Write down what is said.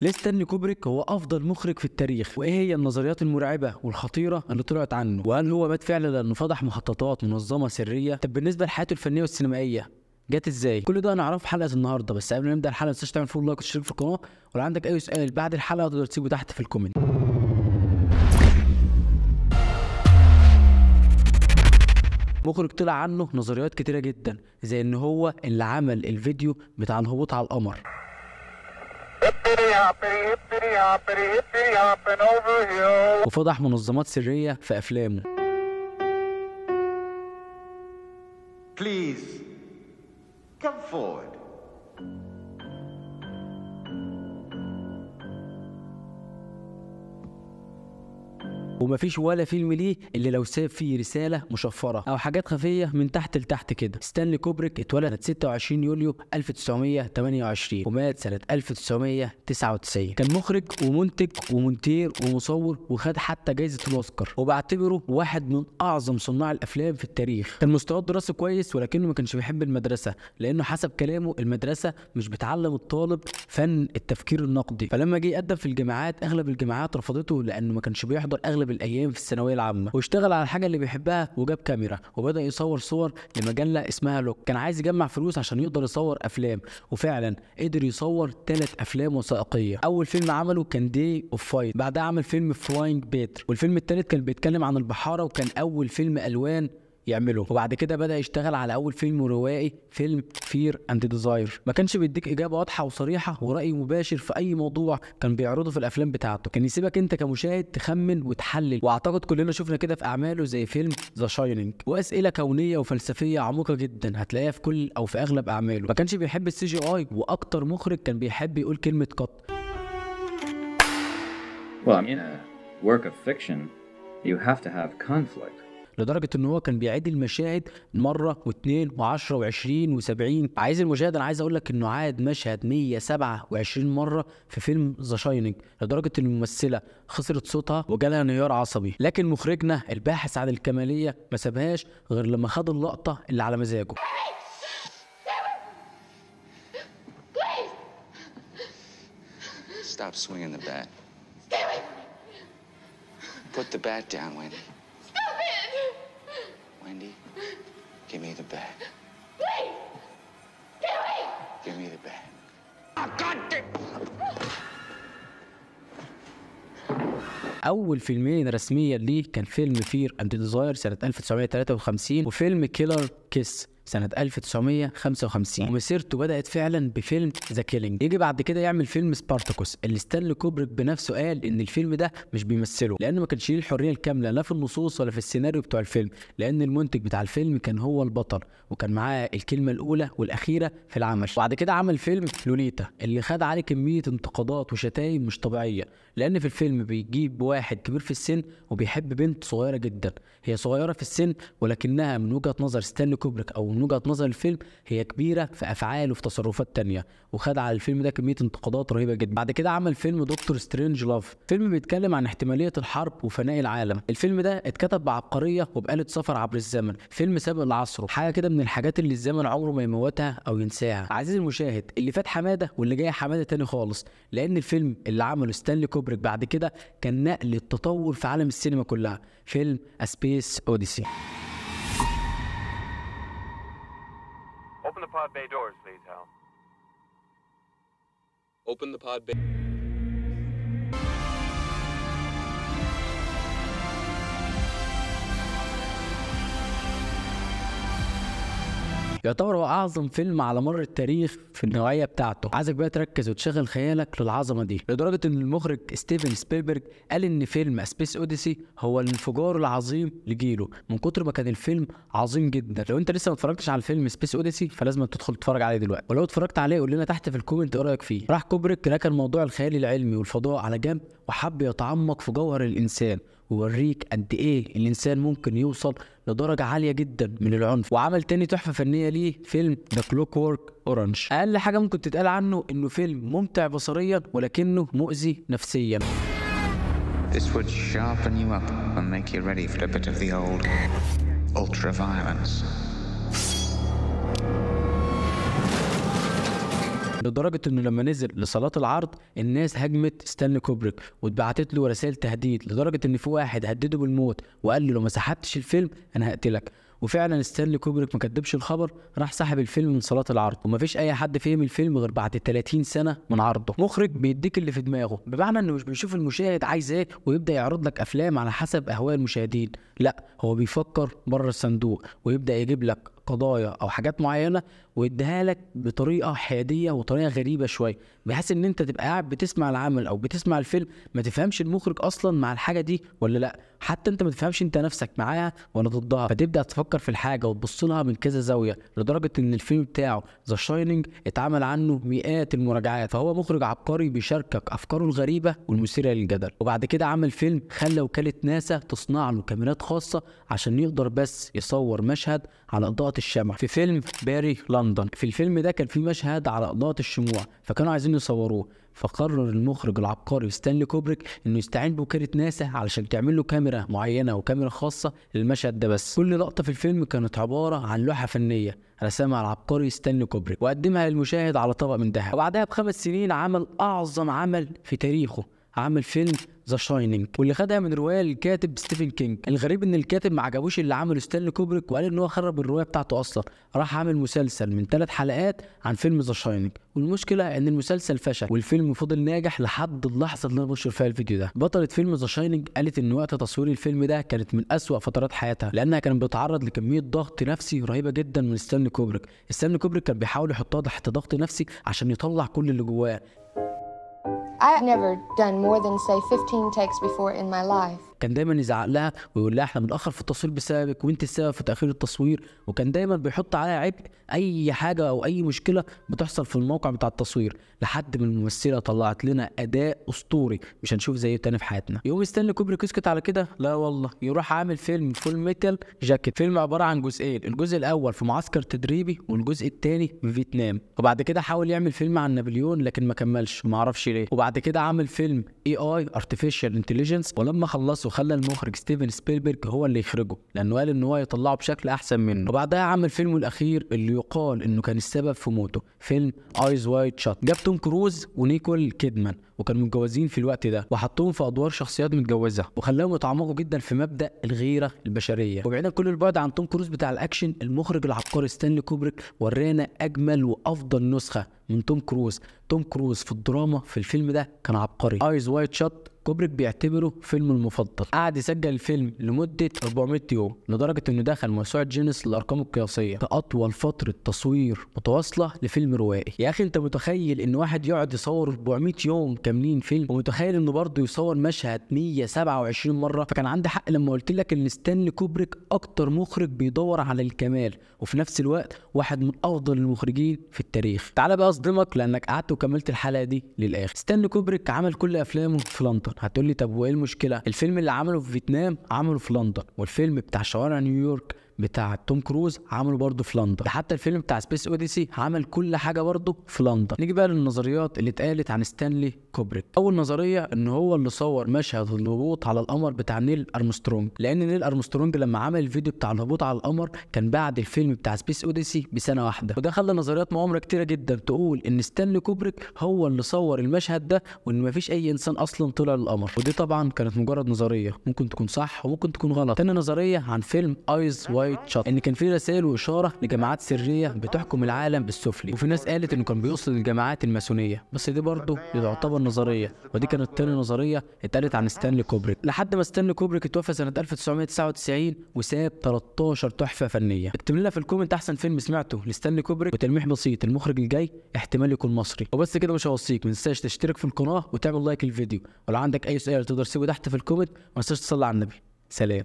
ليه ستانلي كوبريك هو افضل مخرج في التاريخ؟ وايه هي النظريات المرعبه والخطيره اللي طلعت عنه؟ وهل هو مات فعلا لانه فضح مخططات منظمه سريه؟ طب بالنسبه لحياته الفنيه والسينمائيه جت ازاي؟ كل ده هنعرفه في حلقه النهارده، بس قبل ما نبدا الحلقه ما تنساش تعمل فولو لايك وتشترك في القناه، ولو عندك اي سؤال بعد الحلقه تقدر تسيبه تحت في الكومنت. مخرج طلع عنه نظريات كتيره جدا، زي ان هو اللي عمل الفيديو بتاع الهبوط على القمر، وفضح منظمات سرية في أفلامه. Please, come forward. ومفيش ولا فيلم ليه اللي لو ساب فيه رسالة مشفرة أو حاجات خفية من تحت لتحت كده. ستانلي كوبريك اتولد 26 يوليو 1928 ومات سنة 1999. كان مخرج ومنتج ومونتير ومصور، وخد حتى جايزة الأوسكار، وبعتبره واحد من أعظم صناع الأفلام في التاريخ. كان مستواه الدراسي كويس، ولكنه ما كانش بيحب المدرسة، لأنه حسب كلامه المدرسة مش بتعلم الطالب فن التفكير النقدي. فلما جه يقدم في الجامعات أغلب الجامعات رفضته لأنه ما كانش بيحضر أغلب الايام في الثانويه العامه، واشتغل على الحاجه اللي بيحبها وجاب كاميرا وبدا يصور صور لمجله اسمها لوك. كان عايز يجمع فلوس عشان يقدر يصور افلام، وفعلا قدر يصور 3 افلام وثائقيه. اول فيلم عمله كان دي اوف فايت، بعدها عمل فيلم فلاينج بيتر، والفيلم الثالث كان بيتكلم عن البحاره، وكان اول فيلم الوان يعمله. وبعد كده بدأ يشتغل على أول فيلم روائي، فيلم فير أند ديزاير. ما كانش بيديك إجابة واضحة وصريحة ورأي مباشر في أي موضوع كان بيعرضه في الأفلام بتاعته، كان يسيبك أنت كمشاهد تخمن وتحلل. وأعتقد كلنا شفنا كده في أعماله زي فيلم ذا شاينينج، وأسئلة كونية وفلسفية عميقة جدا هتلاقيها في كل أو في أغلب أعماله. ما كانش بيحب السي جي آي، وأكتر مخرج كان بيحب يقول كلمة قط. Well, in a work of fiction, you have to have conflict. لدرجه ان هو كان بيعيد المشاهد مره واثنين و10 و20 و70. عايز المشاهد، انا عايز اقول لك انه عاد مشهد 127 مره في فيلم ذا شاينينج، لدرجه ان الممثله خسرت صوتها وجالها انهيار عصبي. لكن مخرجنا الباحث عن الكماليه ما سابهاش غير لما خد اللقطه اللي على مزاجه. Stop swinging the bat. Put the bat down, Wendy. Wendy, give me the bat. Please! Give me the bat. Oh, God damn! أول فيلمين رسميا ليه كان فيلم فير أند ديزاير سنة 1953، وفيلم كيلر كيس سنة 1955. ومسيرته بدأت فعلا بفيلم ذا كيلينج. يجي بعد كده يعمل فيلم سبارتاكوس، اللي ستانلي كوبريك بنفسه قال ان الفيلم ده مش بيمثله، لانه ما كانش ليه الحريه الكامله لا في النصوص ولا في السيناريو بتوع الفيلم، لان المنتج بتاع الفيلم كان هو البطل، وكان معاه الكلمه الاولى والاخيره في العمل. وبعد كده عمل فيلم لوليتا، اللي خد عليه كميه انتقادات وشتايم مش طبيعيه، لان في الفيلم بيجيب واحد كبير في السن وبيحب بنت صغيره جدا. هي صغيره في السن، ولكنها من وجهه نظر ستانلي كوبريك او من وجهه نظر الفيلم هي كبيره في افعال وفي تصرفات تانية، وخد على الفيلم ده كميه انتقادات رهيبه جدا. بعد كده عمل فيلم دكتور سترينج لاف، فيلم بيتكلم عن احتماليه الحرب وفناء العالم. الفيلم ده اتكتب بعبقريه وبآلة سفر عبر الزمن، فيلم سابق لعصره، حاجه كده من الحاجات اللي الزمن عمره ما يموتها او ينساها. عزيزي المشاهد، اللي فات حماده واللي جاي حماده تاني خالص، لان الفيلم اللي عمله ستانلي كوبريك بعد كده كان نقل التطور في عالم السينما كلها، فيلم A Space Odyssey. Open the pod bay doors, please, Hal. Open the pod bay. يعتبر هو اعظم فيلم على مر التاريخ في النوعيه بتاعته. عايزك بقى تركز وتشغل خيالك للعظمه دي، لدرجه ان المخرج ستيفن سبيلبرج قال ان فيلم سبيس اوديسي هو الانفجار العظيم لجيله، من كتر ما كان الفيلم عظيم جدا. لو انت لسه ما اتفرجتش على الفيلم سبيس اوديسي فلازم تدخل تتفرج عليه دلوقتي، ولو اتفرجت عليه قول لنا تحت في الكومنت ايه رايك فيه. راح كوبريك ركن موضوع الخيال العلمي والفضاء على جنب، وحب يتعمق في جوهر الانسان ويوريك قد ايه الانسان ممكن يوصل لدرجه عاليه جدا من العنف. وعمل تاني تحفه فنيه ليه فيلم ذا كلوك وورك اورنج. اقل حاجه ممكن تتقال عنه انه فيلم ممتع بصريا ولكنه مؤذي نفسيا. This would sharpen you up and make you ready for a bit of the old ultra violence. لدرجه انه لما نزل لصالات العرض الناس هجمت ستانلي كوبريك واتبعتت له رسائل تهديد، لدرجه ان في واحد هدده بالموت وقال له لو ما سحبتش الفيلم انا هقتلك. وفعلا ستانلي كوبريك ما كدبش الخبر، راح سحب الفيلم من صالات العرض، ومفيش اي حد فهم الفيلم غير بعد 30 سنه من عرضه. مخرج بيديك اللي في دماغه، بمعنى انه مش بيشوف المشاهد عايز ايه ويبدا يعرض لك افلام على حسب اهواء المشاهدين، لا هو بيفكر بره الصندوق ويبدا يجيب لك قضايا او حاجات معينه ويديها لك بطريقه حياديه وطريقه غريبه شويه، بحيث ان انت تبقى قاعد بتسمع العمل او بتسمع الفيلم ما تفهمش المخرج اصلا مع الحاجه دي ولا لا، حتى انت ما تفهمش انت نفسك معاها ولا ضدها، فتبدا تفكر في الحاجه وتبص لها من كذا زاويه، لدرجه ان الفيلم بتاعه ذا شاينينج اتعمل عنه مئات المراجعات. فهو مخرج عبقري بيشاركك افكاره الغريبه والمثيره للجدل. وبعد كده عمل فيلم خلى وكاله ناسا تصنع له كاميرات خاصه عشان يقدر بس يصور مشهد على اضاءه الشمع في فيلم باري لندن. في الفيلم ده كان في مشهد على اضاءه الشموع فكانوا عايزين يصوروه، فقرر المخرج العبقري ستانلي كوبريك انه يستعين بوكاله ناسا علشان تعمل له كاميرا معينه وكاميرا خاصه للمشهد ده بس. كل لقطه في الفيلم كانت عباره عن لوحه فنيه رسمها العبقري ستانلي كوبريك وقدمها للمشاهد على طبق من ذهب. وبعدها ب5 سنين عمل اعظم عمل في تاريخه، عمل فيلم ذا شاينينج، واللي خدها من روايه للكاتب ستيفن كينج. الغريب ان الكاتب ما عجبوش اللي عمله ستانلي كوبريك وقال ان هو خرب الروايه بتاعته اصلا، راح عامل مسلسل من 3 حلقات عن فيلم ذا شاينينج، والمشكله ان المسلسل فشل والفيلم فضل ناجح لحد اللحظه اللي انا بنشر فيها الفيديو ده. بطله فيلم ذا شاينينج قالت ان وقت تصوير الفيلم ده كانت من اسوأ فترات حياتها، لانها كانت بتتعرض لكميه ضغط نفسي رهيبه جدا من ستانلي كوبريك. ستانلي كوبريك كان بيحاول يحطها تحت ضغط نفسي عشان يطلع كل اللي جواه. I've never done more than say 15 takes before in my life. كان دايما يزعق لها ويقول لها احنا بنأخر في التصوير بسببك وانت السبب في تأخير التصوير، وكان دايما بيحط عليها عبء اي حاجه او اي مشكله بتحصل في الموقع بتاع التصوير، لحد ما الممثله طلعت لنا اداء اسطوري مش هنشوف زيه تاني في حياتنا. يقوم ستانلي كوبريك يسكت على كده؟ لا والله، يروح عامل فيلم فول ميتال جاكيت، فيلم عباره عن جزئين، الجزء الاول في معسكر تدريبي والجزء الثاني في فيتنام. وبعد كده حاول يعمل فيلم عن نابليون لكن ما كملش وما اعرفش ليه. وبعد كده عمل فيلم AI Artificial Intelligence، ولما خلصه خلى المخرج ستيفن سبيلبرج هو اللي يخرجه لانه قال ان هو يطلعه بشكل احسن منه. وبعدها عمل فيلمه الاخير اللي يقال انه كان السبب في موته، فيلم ايز وايد شات. جاب توم كروز ونيكول كيدمان وكانوا متجوزين في الوقت ده، وحطوهم في ادوار شخصيات متجوزه وخلاهم يتعمقوا جدا في مبدا الغيره البشريه. وبعيدا كل البعد عن توم كروز بتاع الاكشن، المخرج العبقري ستانلي كوبريك ورانا اجمل وافضل نسخه من توم كروز. توم كروز في الدراما في الفيلم ده كان عبقري. ايز وايد شات كوبريك بيعتبره فيلمه المفضل. قعد يسجل الفيلم لمده 400 يوم، لدرجه انه دخل موسوعه جينيس للارقام القياسيه كاطول فتره تصوير متواصله لفيلم روائي. يا اخي انت متخيل ان واحد يقعد يصور 400 يوم كاملين فيلم، ومتخيل انه برضه يصور مشهد 127 مره؟ فكان عندي حق لما قلت لك ان ستانلي كوبريك اكتر مخرج بيدور على الكمال وفي نفس الوقت واحد من افضل المخرجين في التاريخ. تعال بقى اصدمك لانك قعدت وكملت الحلقه دي للاخر. ستانلي كوبريك عمل كل افلامه في لندن. هتقول لي طب وايه المشكله؟ الفيلم اللي عمله في فيتنام عمله في لندن، والفيلم بتاع شوارع نيويورك بتاع توم كروز عمله برضه في لندن، ده حتى الفيلم بتاع سبيس اوديسي عمل كل حاجه برضه في لندن. نيجي بقى للنظريات اللي اتقالت عن ستانلي كوبريك. اول نظريه ان هو اللي صور مشهد الهبوط على القمر بتاع نيل ارمسترونج، لان نيل ارمسترونج لما عمل الفيديو بتاع الهبوط على القمر كان بعد الفيلم بتاع سبيس اوديسي بسنه واحده، وده خلى نظريات مؤامره كتيره جدا تقول ان ستانلي كوبريك هو اللي صور المشهد ده وان مفيش اي انسان اصلا طلع للقمر. ودي طبعا كانت مجرد نظريه، ممكن تكون صح وممكن تكون غلط. تاني نظريه عن فيلم ايز وايد شات، ان كان في رسائل واشاره لجماعات سريه بتحكم العالم بالسفلي، وفي ناس قالت انه كان بيوصل للجماعات الماسونيه، بس دي برضه تعتبر نظريه، ودي كانت تاني نظريه اتقالت عن ستانلي كوبريك. لحد ما ستانلي كوبريك اتوفى سنه 1999 وساب 13 تحفه فنيه. اكتب لنا في الكومنت احسن فيلم سمعته لستانلي كوبريك، وتلميح بسيط المخرج الجاي احتمال يكون مصري. وبس كده، مش هوصيك ما تنساش تشترك في القناه وتعمل لايك الفيديو، ولو عندك اي سؤال تقدر تسيبه تحت في الكومنت، وما تنساش تصلي على النبي. سلام.